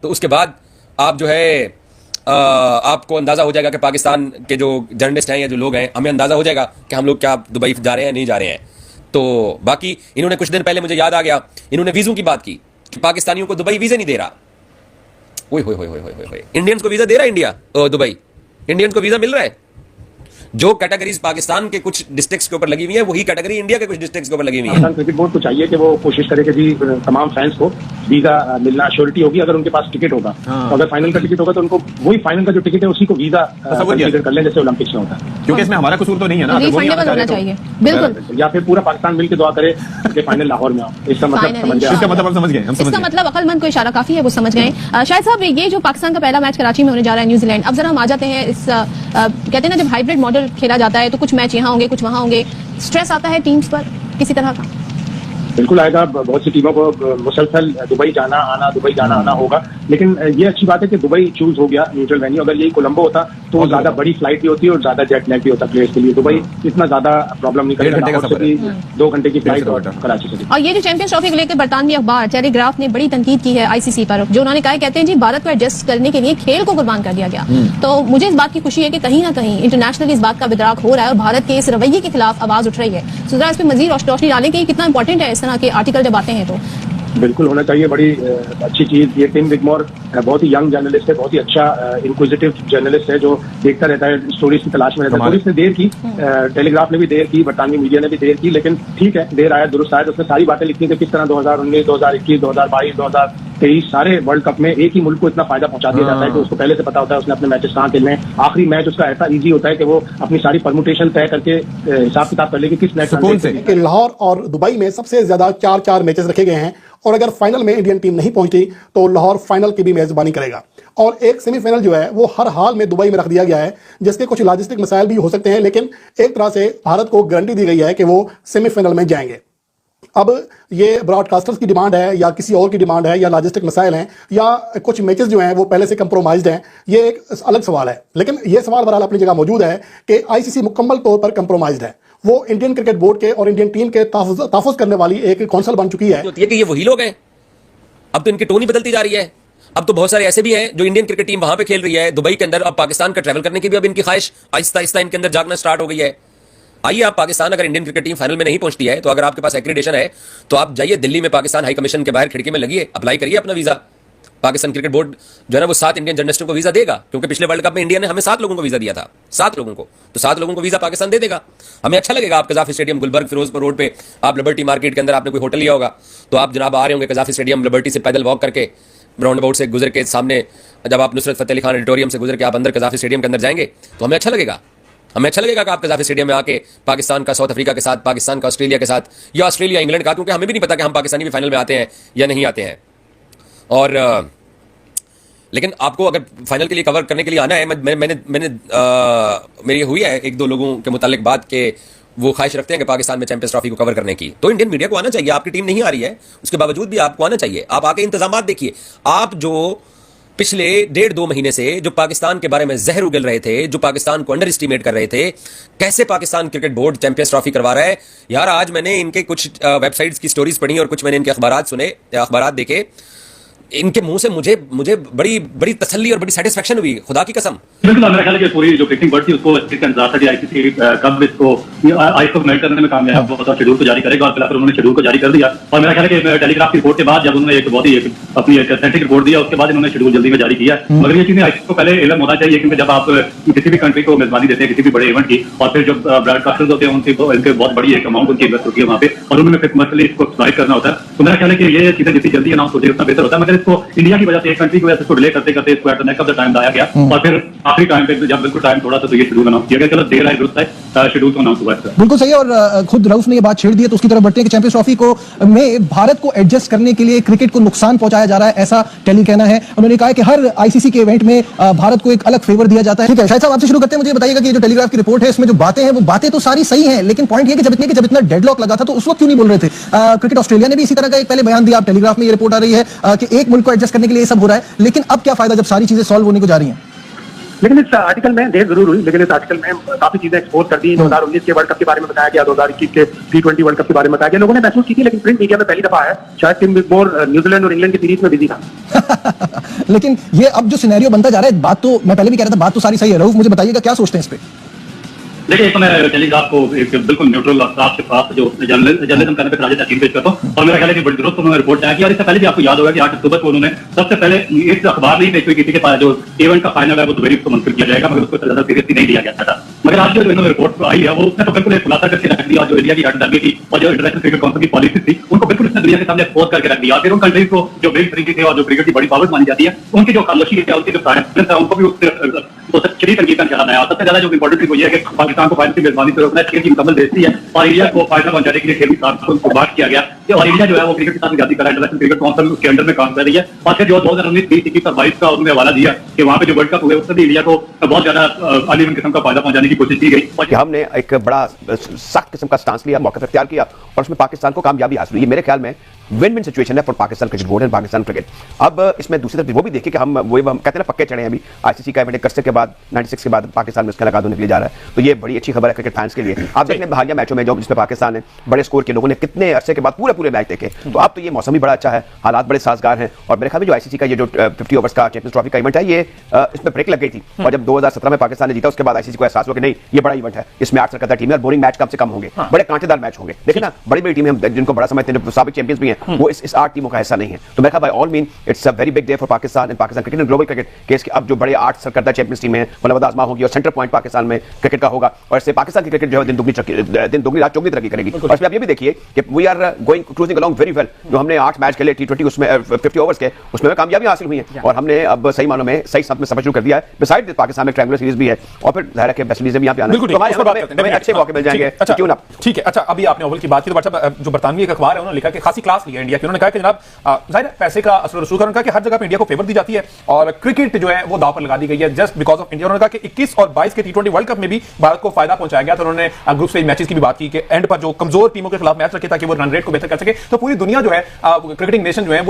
तो उसके बाद आप जो है आपको अंदाजा हो जाएगा कि पाकिस्तान के जो जर्नलिस्ट हैं या जो लोग हैं, हमें अंदाजा हो जाएगा कि हम लोग क्या दुबई जा रहे हैं नहीं जा रहे हैं। तो बाकी इन्होंने कुछ दिन पहले, मुझे याद आ गया, इन्होंने वीजों की बात की कि पाकिस्तानियों को दुबई वीजा नहीं दे रहा। ओए होए होए होए होए होए, इंडियंस को वीजा दे रहा है इंडिया, दुबई, इंडियंस को वीजा मिल रहा है। जो कैटेगरीज पाकिस्तान के कुछ डिस्ट्रिक्ट्स के ऊपर लगी हुई है, वही कैटेगरी इंडिया के कुछ डिस्ट्रिक्ट्स के ऊपर लगी हुई है। क्रिकेट बोर्ड को चाहिए कि वो कोशिश करे कि जी तमाम फैंस को वीजा मिलना श्योरिटी होगी अगर उनके पास टिकट होगा। तो अगर फाइनल का टिकट होगा तो उनको वही फाइनल का जो टिकट है उसी को वीजा कंसीडर कर लें, जैसे ओलंपिक्स में होता है। क्योंकि इसमें हमारा कसूर तो नहीं है ना, रिफंडेबल होना चाहिए बिल्कुल, या फिर पूरा पाकिस्तान मिलकर दुआ करे कि फाइनल लाहौर में हो। इसका मतलब समझ गए, इसका मतलब हम समझ गए, इसका मतलब अक्लमंद को इशारा काफी है, वो समझ गए। शायद साहब, ये जो पाकिस्तान का पहला मैच कराची में होने जा रहा है न्यूजीलैंड, अब जरा हम आ जाते हैं इस कहते हैं ना, जब हाइब्रिड मॉडल खेला जाता है तो कुछ मैच यहाँ होंगे कुछ वहां होंगे, स्ट्रेस आता है टीम्स पर किसी तरह का? बिल्कुल आएगा। बहुत सी टीमों को मुसलसल दुबई जाना आना होगा, लेकिन ये अच्छी बात है कि दुबई चूज हो गया न्यूट्रल वेन्यू। अगर यही कोलंबो होता तो ज्यादा बड़ी फ्लाइट भी होती है और ज्यादा जेट लैग भी होता प्लेयर्स के लिए। दुबई इतना ज्यादा प्रॉब्लम नहीं करेगा, 2 घंटे की फ्लाइट और कराची से। और ये जो चैंपियंस ट्रॉफी को लेकर बरतानवी अखबार टेलीग्राफ ने बड़ी तनकीद की है आईसीसी पर, जो उन्होंने कहा, कहते हैं जी भारत को एडजस्ट करने के लिए खेल को कुर्बान कर दिया गया। तो मुझे इस बात की खुशी है कि कहीं ना कहीं इंटरनेशनली इस बात का विद्राक हो रहा है और भारत के इस रवैये के खिलाफ आवाज उठ रही है। तो जरा इस पर मजीद रोशनी डालें कि कितना इंपॉर्टेंट है इस तरह के आर्टिकल जब आते हैं। तो बिल्कुल होना चाहिए, बड़ी अच्छी चीज। ये टिम विगमोर बहुत ही यंग जर्नलिस्ट है, बहुत ही अच्छा इंक्विजिटिव जर्नलिस्ट है, जो देखता रहता है, स्टोरीज की तलाश में रहता है। पुलिस ने देर की, टेलीग्राफ ने भी देर की, बरतानवी मीडिया ने भी देर की, लेकिन ठीक है, देर आया दुरुस्त आया। तो उसने सारी बातें लिखी थी किस तरह 2019, 2021, 2022, 2023 सारे वर्ल्ड कप में एक ही मुल्क को इतना फायदा पहुंचा दिया जाता है कि उसको पहले से पता होता है उसने अपने मैचेस कहाँ खेलने हैं। आखिरी मैच उसका ऐसा ईजी होता है कि वो अपनी सारी परमुटेशन तय करके हिसाब किताब कर ले कि किस मैच में। लाहौर और दुबई में सबसे ज्यादा 4 मैचेस रखे गए हैं और अगर फाइनल में इंडियन टीम नहीं पहुंची तो लाहौर फाइनल की भी मेजबानी करेगा। और एक सेमीफाइनल जो है वो हर हाल में दुबई में रख दिया गया है, जिसके कुछ लॉजिस्टिक मसाइल भी हो सकते हैं, लेकिन एक तरह से भारत को गारंटी दी गई है कि वो सेमीफाइनल में जाएंगे। अब ये ब्रॉडकास्टर्स की डिमांड है या किसी और की डिमांड है या लॉजिस्टिक मसाइल हैं या कुछ मैचेस जो हैं वो पहले से कंप्रोमाइज्ड हैं, ये एक अलग सवाल है। लेकिन ये सवाल बहरहाल अपनी जगह मौजूद है कि आईसीसी मुकम्मल तौर पर कंप्रोमाइज्ड है। वो इंडियन क्रिकेट बोर्ड के और इंडियन टीम के तहफ़्फ़ुज़ करने वाली एक कौंसिल बन चुकी है। ये वही लोग हैं, अब तो इनकी टोन ही बदलती जा रही है। अब तो बहुत सारे ऐसे भी हैं जो इंडियन क्रिकेट टीम वहां पे खेल रही है दुबई के अंदर, अब पाकिस्तान का ट्रैवल करने की भी अब इनकी ख्वाहिश आहिस्ता आहिस्ता इनके अंदर जागना स्टार्ट हो गई है। आइए, आप पाकिस्तान, अगर इंडियन क्रिकेट टीम फाइनल में नहीं पहुंचती है तो अगर आपके पास एक्रेडिटेशन है तो आप जाइए दिल्ली में पाकिस्तान हाई कमीशन के बाहर खिड़की में लगिए, अप्लाई करिए अपना वीजा। पाकिस्तान क्रिकेट बोर्ड जो है ना वो 7 इंडियन जर्नलिस्टों को वीजा देगा, क्योंकि पिछले वर्ल्ड कप में इंडिया ने हमें 7 लोगों को वीजा दिया था, 7 लोगों को, तो 7 लोगों को वीजा पाकिस्तान दे देगा। हमें अच्छा लगेगा। आप कजाफी स्टेडियम गुलबर्ग फिरोजपुर रोड पे, आप लिबर्टी मार्केट के अंदर आपने कोई होटल लिया होगा तो आप जनाब आ रहे होंगे कजाफी स्टेडियम लिबर्टी से पैदल वॉक करके राउंड अबाउट से गुजर के सामने, जब आप नुसरत फतेह अली खान ऑडिटोरियम से गुजर के आप अंदर कजाफी स्टेडियम के अंदर जाएंगे तो हमें अच्छा लगेगा। हमें अच्छा लगेगा कि आप कजाफी स्टेडियम में आके पाकिस्तान का साउथ अफ्रीका के साथ, पाकिस्तान का ऑस्ट्रेलिया के साथ, या ऑस्ट्रेलिया इंग्लैंड का, क्योंकि हमें भी नहीं पता कि हम पाकिस्तानी भी फाइनल में आते हैं या नहीं आते हैं। और लेकिन आपको अगर फाइनल के लिए कवर करने के लिए आना है, मैंने मेरी हुई है 1-2 लोगों के मुतालिक बात के वो ख्वाहिश रखते हैं कि पाकिस्तान में चैंपियंस ट्रॉफी को कवर करने की, तो इंडियन मीडिया को आना चाहिए। आपकी टीम नहीं आ रही है उसके बावजूद भी आपको आना चाहिए। आप आके इंतजामात देखिए। आप जो पिछले 1.5-2 महीने से जो पाकिस्तान के बारे में जहर उगल रहे थे, जो पाकिस्तान को अंडर एस्टिमेट कर रहे थे, कैसे Pakistan cricket board champions trophy करवा रहा है यार। आज मैंने इनके कुछ वेबसाइट्स की स्टोरीज पढ़ी और कुछ मैंने इनके अखबारात देखे, इनके मुंह से मुझे बड़ी तसल्ली और बड़ी सेटिस्फेक्शन हुई, खुदा की कसम। बिल्कुल, मेरा ख्याल है कि पूरी जो क्रिकेटिंग वर्ल्ड थी उसको इसका इंतजार था कि आईसीसी कब इसको आईसीसी को मेल्ट करने में कामयाब होता, शेड्यूल को जारी करेगा, और फिर उन्होंने शेड्यूल को जारी कर दिया। और मेरा ख्याल है कि टेलीग्राफ की रिपोर्ट के बाद जब उन्होंने एक बहुत ही अपनी ऑथेंटिक रिपोर्ट दिया, उसके बाद इन्होंने शेड्यूल जल्दी में जारी किया। मगर ये चीजें आईसीसी को पहले इल्म होना चाहिए, क्योंकि जब आप किसी भी कंट्री को मेजबानी देते हैं किसी भी बड़े इवेंट की, और फिर जब ब्रॉडकास्टर्स होते हैं उनकी बहुत बड़ी एक अमाउंट उनकी इन्वेस्ट होती है वहाँ पे, और उन्होंने फिर कमर्शियली इसको एक्सप्लॉइट करना होता है। तो मेरा ख्याल है कि ये चीजें जितनी जल्दी अनाउंस होती है उतना बेहतर होता है। मगर इसको इंडिया की वजह से, एक कंट्री की वजह से इसको डिले करते करते इसको at the neck of the time लाया गया, और फिर आखिरी टाइम पे जब बिल्कुल टाइम थोड़ा सा तो ये शेड्यूल अनाउंस किया गया। चलो देर आए दुरुस्त है, शेड्यूल तो अनाउंस हुआ है। बिल्कुल सही है। और खुद रऊफ ने ये बात छेड़ दी है, तो उसकी तरफ बढ़ते हैं कि चैंपियंस ट्रॉफी को में भारत को एडजस्ट करने के लिए क्रिकेट को नुकसान पहुंचाया जा रहा है, ऐसा टेली कहना है। उन्होंने कहा कि हर आईसीसी के इवेंट में भारत को एक अलग फेवर दिया जाता है। ठीक है, शायद साहब आपसे शुरू करते हैं। मुझे बताइएगा कि ये जो टेलीग्राफ की रिपोर्ट है इसमें जो बातें हैं वो बातें तो सारी सही हैं, लेकिन पॉइंट ये कि जब इतना डेडलॉक लगा था तो उस वक्त क्यों नहीं बोल रहे थे? क्रिकेट ऑस्ट्रेलिया ने भी इसी तरह का एक पहले बयान दिया। आप टेलीग्राफ में ये रिपोर्ट आ रही है कि एक मुल्क को एडजस्ट करने के लिए ये सब हो रहा है, लेकिन अब क्या फायदा जब सारी चीजें सॉल्व होने को जा रही हैं? लेकिन इस आर्टिकल में देर जरूर हुई, लेकिन इस आर्टिकल में काफी चीजें एक्सपोज कर दी। 2019 के वर्ल्ड कप के बारे में बताया गया, 2021 के T20 वर्ल्ड कप के बारे में बताया गया। लोगों ने महसूस की थी, लेकिन प्रिंट मीडिया में पहली दफा है। शायद टिम विगमोर न्यूजीलैंड और इंग्लैंड की सीरीज में बिजी था। लेकिन ये अब जो सिनेरियो बनता जा रहा है, बात तो मैं पहले भी कह रहा था, बात तो सारी सही है। रऊफ, मुझे बताइएगा क्या सोचते हैं इस पे? देखिए, इस समय टेलीग्राफ को एक बिल्कुल न्यूट्रल और साफ शफाफ जो जर्नलिज्म करने पे राजा तहसीन पेश करता हूँ, और मेरा ख्याल है कि बड़ी दुरुस्त उन्होंने रिपोर्ट तैयार की। और इससे पहले भी आपको याद होगा कि 8 अक्टूबर को उन्होंने सबसे पहले इस अखबार नहीं पेश हुई किसी के पास जो इवेंट का फाइनल है वो दुबई को मंजूर किया जाएगा, मगर उसको ज्यादा सीरियसली नहीं लिया गया था। मगर आज जो इन्होंने रिपोर्ट आई है वो उसने तो बिल्कुल खुलासा करके रख दिया, जो इंडिया की हटदर्मी थी और जो इंटरनेशनल क्रिकेट काउंसिल की पॉलिसी थी उनको बिल्कुल इसने दुनिया के सामने एक्सपोज करके रख दिया। फिर उन कंट्रीज को जो बिग थ्री थे और जो क्रिकेट की बड़ी पावर्स मानी जाती है उनकी जो खामोशी है, उनकी जो साइलेंस है, उनको भी उससे शरीर तंगीद का निशाना बनाया। सबसे ज्यादा जो इंपॉर्टेंट चीज वो ये है कि पाकिस्तान को फाइनल की मेजबानी से रोकना, खेल की मुकम्मल बेइज्जती है और इंडिया को फाइनल पहुंचाने के लिए खेल की बात किया गया और इंडिया जो है वो क्रिकेट के साथ ज्यादा कर रहा है। इंटरनेशनल क्रिकेट काउंसिल उसके अंडर में काम कर रही है। और फिर जो 2019, 20, 21 और 22 का उन्होंने हवाला दिया कि वहां पे जो वर्ल्ड कप हुए उससे भी इंडिया को बहुत ज्यादा अनइवन किस्म का फायदा पहुंचाने की कोशिश की गई। कि हमने एक बड़ा सख्त किस्म का स्टांस लिया, मौका इख्तियार किया और उसमें पाकिस्तान को कामयाबी हासिल हुई। मेरे ख्याल में विन विन सिचुएशन है for Pakistan cricket board and Pakistan cricket. अब इसमें दूसरी तरफ वो भी देखिए कि हम कहते हैं ना पक्के चढ़े हैं अभी आईसीसी का इवेंट करसे के बाद 96 के बाद पाकिस्तान में इसका लगा होने के लिए जा रहा है, तो ये बड़ी अच्छी खबर है क्रिकेट फैंस के लिए। आप देख लें हालिया मैचों में जो जिसमें पाकिस्तान है बड़े स्कोर के लोगों ने कितने अरसे के बाद पूरे मैच देखे, तो अब तो ये मौसम भी बड़ा अच्छा है, हालात बड़े साजगार हैं। और मेरे ख्याल में जो आईसीसी का ये जो 50 ओवर्स का चैंपियंस ट्रॉफी का इवेंट है ये इसमें ब्रेक लग गई थी और जब 2017 में पाकिस्तान ने जीता उसके बाद आईसीसी को एहसास हुआ कि नहीं ये बड़ा इवेंट है, इसमें 8 सरकता टीम है और बोरिंग मैच कम से कम होंगे, बड़े कांटेदार मैच होंगे। देखिए ना बड़ी टीमें हम जिनको बड़ा समझते हैं, जो साबिक चैंपियंस भी हैं, वो इस 8 टीमों का हिस्सा नहीं है। तो मैं कहा by all mean it's a very big day for Pakistan and Pakistan cricket and global cricket case के अब जो बड़े 8 सरकता चैंपियंस टीम है मतलब आजमा होगी और सेंटर पॉइंट पाकिस्तान में क्रिकेट का होगा और इससे पाकिस्तान की क्रिकेट जो है दिन दुगनी रात चौगनी तरक्की करेगी। और इसमें आप ये भी देखिए कि we are going cruising along very well. जो हमने 8 मैच खेले T20 उसमें 50 ओवर्स के उसमें कामयाबी हासिल हुई है और हमने अब सही मानों में सही साथ में सफर शुरू कर दिया है। बिसाइड पाकिस्तान में ट्रायंगुलर सीरीज भी है और फिर जाहिर है कि वेस्ट इंडीज में भी यहां पे आना है, तो हमें अच्छे मौके मिल जाएंगे। ट्यून अप ठीक है। अच्छा, अभी आपने ओवल की बात की तो जो बरतानवी एक अखबार है उन्होंने लिखा कि खासी क्लास ली है इंडिया की। उन्होंने कहा कि जनाब जाहिर है पैसे का असर रसूख है, कि हर जगह पे इंडिया को फेवर दी जाती है और क्रिकेट जो है वो दांव पर लगा दी गई है जस्ट बिकॉज ऑफ इंडिया। उन्होंने कहा कि 21 और 22 के T20 वर्ल्ड कप में भी भारत को फायदा पहुंचाया गया। तो उन्होंने ग्रुप स्टेज मैचेस की भी बात की कि एंड पर जो कमजोर टीमों के खिलाफ मैच रखे ताकि वो रन रेट को बेहतर कर सके। तो पूरी दुनिया जो है क्रिकेटिंग नेशन जो है वो